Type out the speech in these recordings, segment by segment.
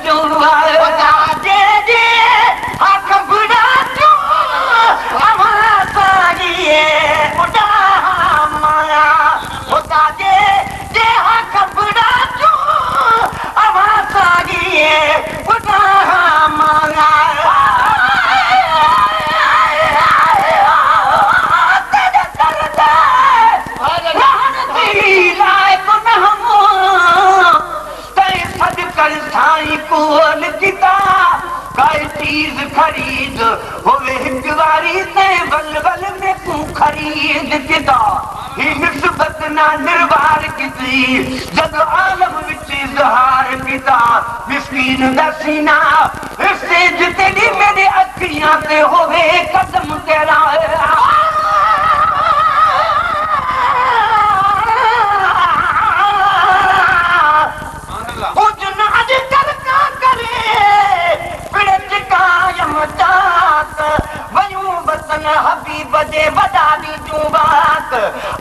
जो बता दे दे हक बुरा जो हमारी उड़ा माया बता दे दे हक बुरा जो हमारी उड़ा माया कोल किता काई चीज खरीद होवे हिकवारी ते बलबल में तू खरीद किता ही निस्बत ना निर्वार किती जब आलम विच इजहार किता मिस्कीन दा सीना इससे जितनी मेरी अखियां ते होवे कदम तेरा हबीब जे वडानी जूं बात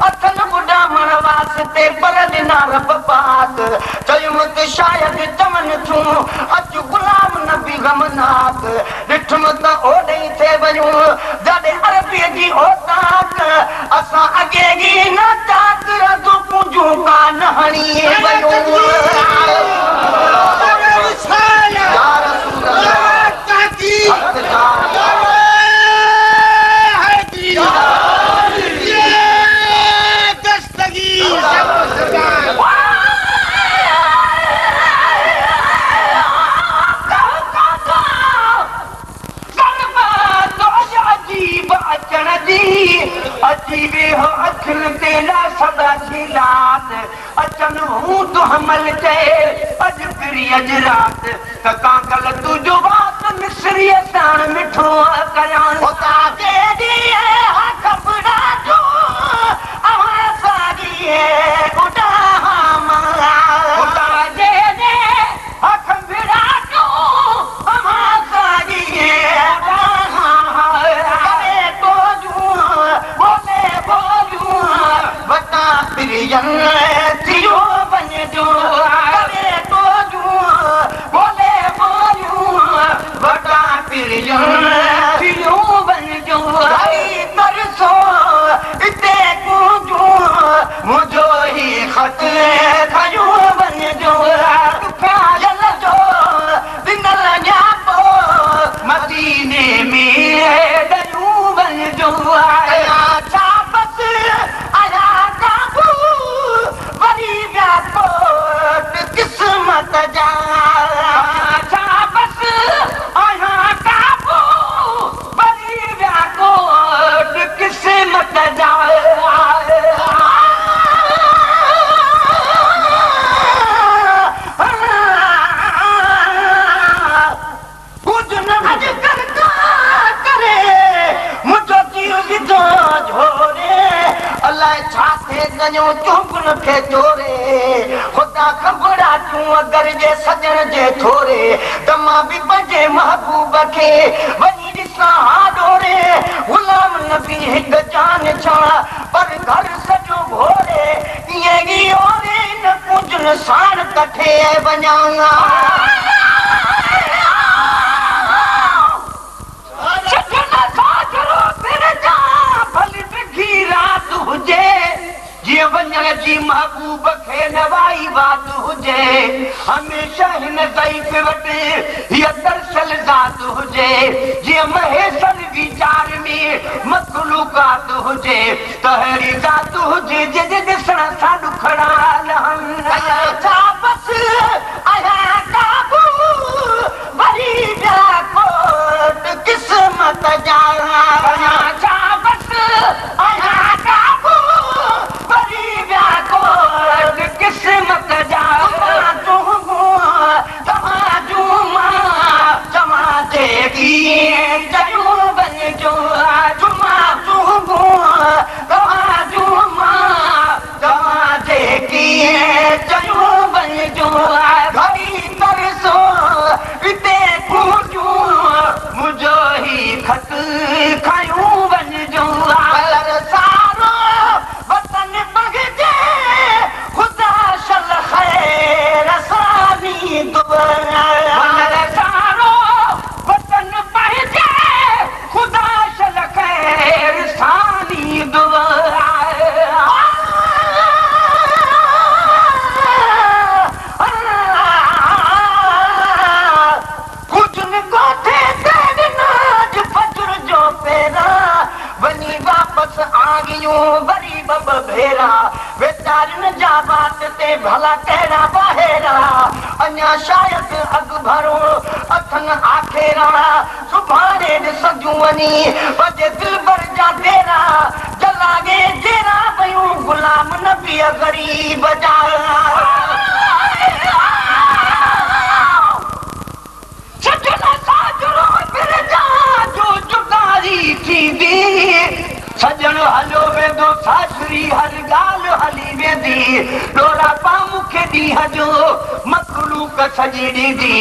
अथन बुढ़ामण वास्ते पर ॾिना रब पाक चयुमि त शायदि चवनि थियूं अचु गुलाम नबी गमनाक ॾिठुमि त ओॾे ई थिए वञूं जॾहिं अरबीअ जी औताक असां अॻे ई न ताक रधूं पुंजूं कान हणी वञूं अजीबे हो अखिल तेला सदा झिलात अचन हूं तो हमल चए अज फिरी अज रात त काकल तुझो बात मिसरी साण मिठो कयां होता दे दी हक बुरा जो अवा सागी उड़ा माला होता दे दे हक बुरा जो अवा सागी थियो बन जो अरे तो जो बोले बोलूं बता फिर थियो बन जो हरी तरसो इते को जो मुझो ही खत थियो बन जो ख्याल जो दिन लगा पो मदीने में डयूं बन जो आया बस आया किस्मत जा बस आया काबू बड़ी व्याकोट किस्मत जा कुछ न अज करता करे मुझो जीव विधो झोरे अल्लाह छा थे गयो चुंगन खे चोरे खुदा खबरा तूं अगर जे सजण जे थोरे त मां बि पंहिंजे महबूब खे वञी ॾिसां हाडोरे गुलाम नबी हिक जान छा पर घर सॼो घोरे ईअं ई ओरे न कुझु साण कठे वञां जीअं वञण जी महबूब खे नवाई बात हुजे हमेशा हिन ज़ईफ़ वटि हीअ दरसल ज़ात हुजे जीअं महेशर वीचार में मखलूकात हुजे त अहिड़ी ज़ात हुजे जंहिंजे ॾिसण सां ॾुखड़ा लहनि छा बस आया काबू वरी विया कोट किस्मत जा छा बस आया काबू किस्मत जा जमा देगी जरूं बन जो जुमा जुमा ॿुधियूं वरी ॿ भेरा वेचारियुनि जा बात ते भला कहिड़ा ॿाहिरा अञा शायदि अॻु भरो अथनि आखेरा सुभाणे ॾिसजूं वञी पंहिंजे दिलबर जा तेरा जलागे तेरा पयूं गुलाम नबी ग़रीब जा सजण हलियो वेंदो सासरी हर ॻाल्हि हली वेंदी डोरा पा मूंखे ॾींहं जो मखलूक सॼी ॾींदी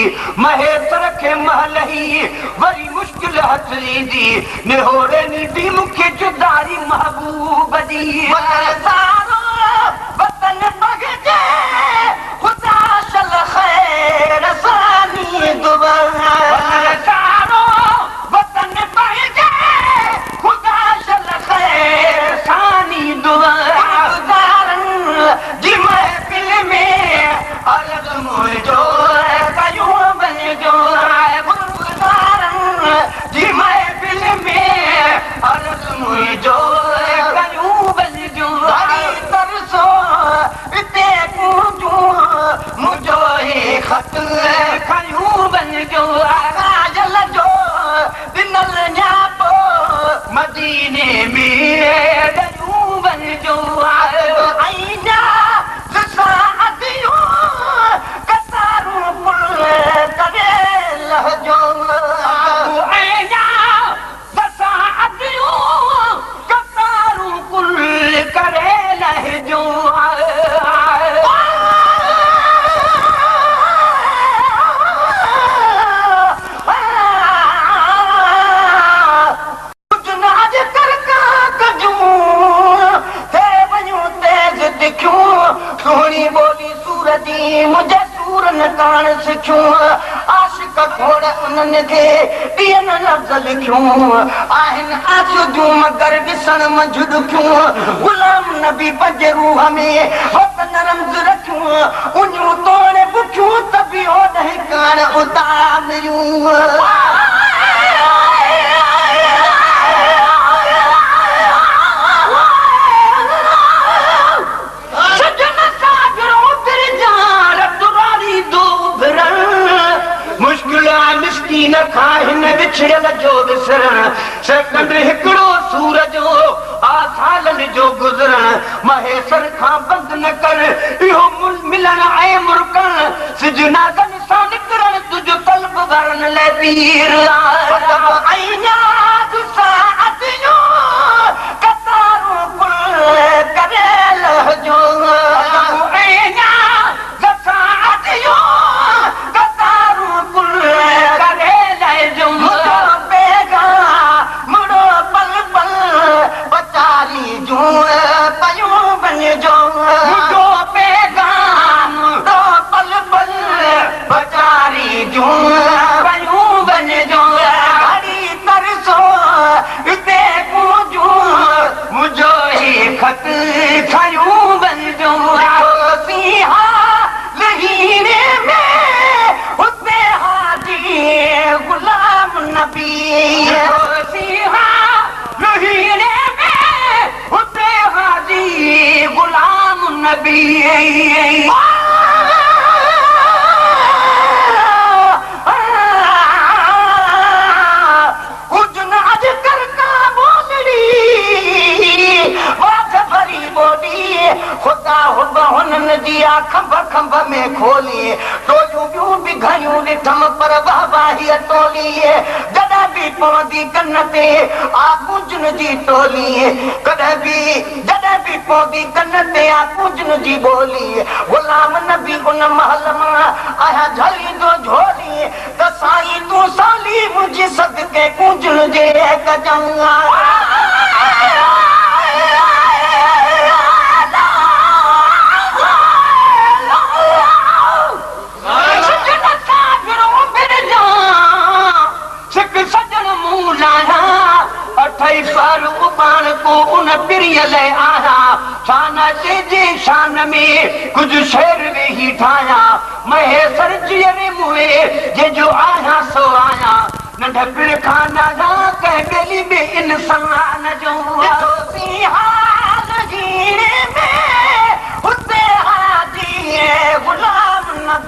महेसर खे महल ई वरी मुश्किल हथ ॾींदी निहोरे ॾींदी मूंखे जुदारी महबूब जी वतन बगजे ख़ुदा शल ख़ैर सानी दुआ वतन बगजे ख़ुदा शल ख़ैर सानी दुआ जी महफ़िल में अर्ज़ मुंहिंजो कयूं वञिजो जी महफ़िल में अर्ज़ मुंहिंजो कयूं वञिजो तरसो हिते पूजूं मुंहिंजो ई ख़त खयूं वञिजो काजल जो ॾिनल न्यापो मदीने में ॾयूं वञिजो आईना सादियूं कतारूं पुल करे लहजो आईना सादियूं कतारूं पुल करे लहजो सोनी बोली सूरती मुझे सूर न कान सिखियूं आशिक खोड़ उन्हनि खे ॾींहनि लफ़्ज़ लिखियूं आहिनि आसूदियूं मगर ॾिसण मंझि ॾुखियूं गुलाम नबी पंहिंजे रूह में वतन रम्ज़ रखियूं उञूं तोड़े बुखियूं त बि ओॾहि कान उतारियूं मिस्कीन खाहिन विछड़ियल जो विसरण सेकंड हिकिड़ो सूर जो आसालन जो गुज़रण महेसर खां बंदि न कर इहो मिलण ऐं मुर्कण सिजनागन सां निकिरण तुंहिंजो तलब भरण लाइ तीर कतारूं पुल करे लहजो खंभ खंभ में खोलिए टोलियूं ॿियूं बि घणियूं ॾिठम पर वाह वाही टोली जॾहिं बि पवंदी कन ते आकूजन जी टोली कॾहिं बि पवंदी कन ते आकूजन जी ॿोली गुलाम नबी उन महल मां आया झलींदो झोली त साईं तूं साली मुंहिंजी सदके कूजन जे कजंगा शान में कुझु शेर वेही ठाहिया महेसर जीअरे मुए जंहिंजो आहियां सो आहियां नंढपिण खां नंढा कंहिं ॿेली में इंसान जो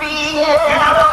पी